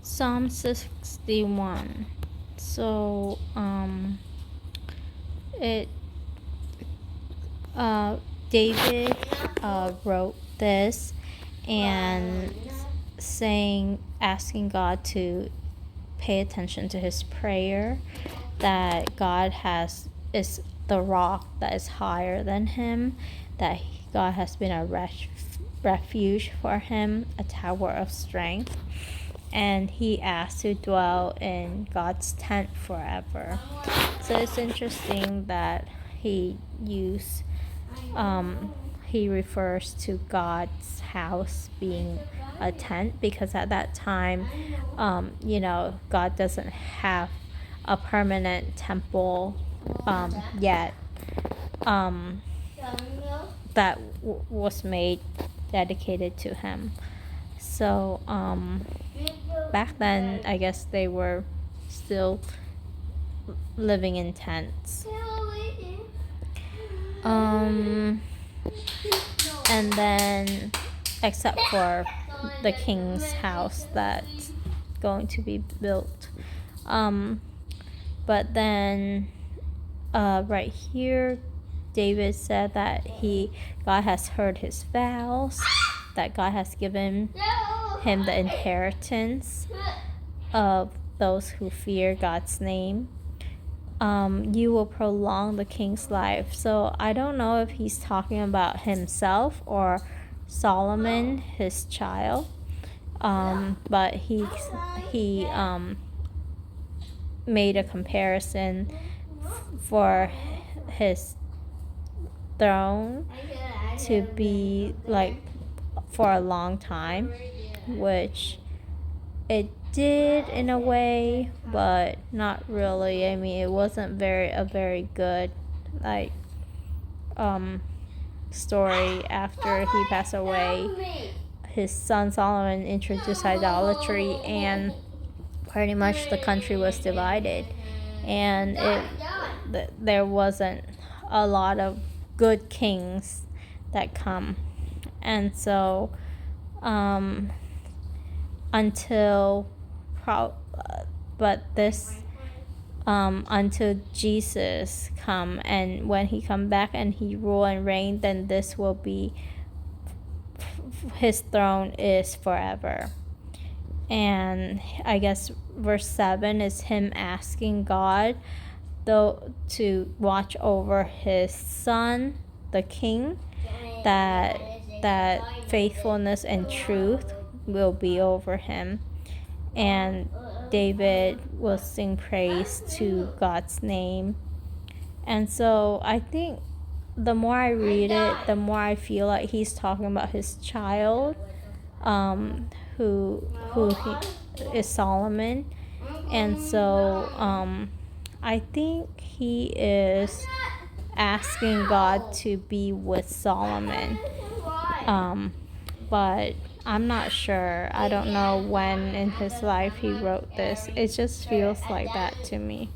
Psalm 61. So, it David wrote this and asking God to pay attention to his prayer, that is the rock that is higher than him, that God has been a refuge for him, a tower of strength, and he asked to dwell in God's tent forever. So it's interesting that he refers to God's house being a tent, because at that time, God doesn't have a permanent temple yet that was made dedicated to him. So back then, I guess they were still living in tents. And then, except for the king's house that's going to be built. But then, right here, David said that God has heard his vows, that God has given him the inheritance of those who fear God's name. You will prolong the king's life. So I don't know if he's talking about himself or Solomon, his child. But he made a comparison for his throne to be like for a long time, which it did in a way, but not really. I mean, it wasn't a very good story. After he passed away, his son Solomon introduced idolatry, and pretty much the country was divided, and there wasn't a lot of good kings that come. And so until Jesus come, and when he come back and he rule and reign, then this will be his throne is forever. And I guess verse 7 is him asking God though to watch over his son, the king, that faithfulness and truth will be over him, and David will sing praise to God's name. And so I think the more I read it, the more I feel like he's talking about his child, who is Solomon. And so I think he is asking God to be with Solomon, but I'm not sure. I don't know when in his life he wrote this. It just feels like that to me.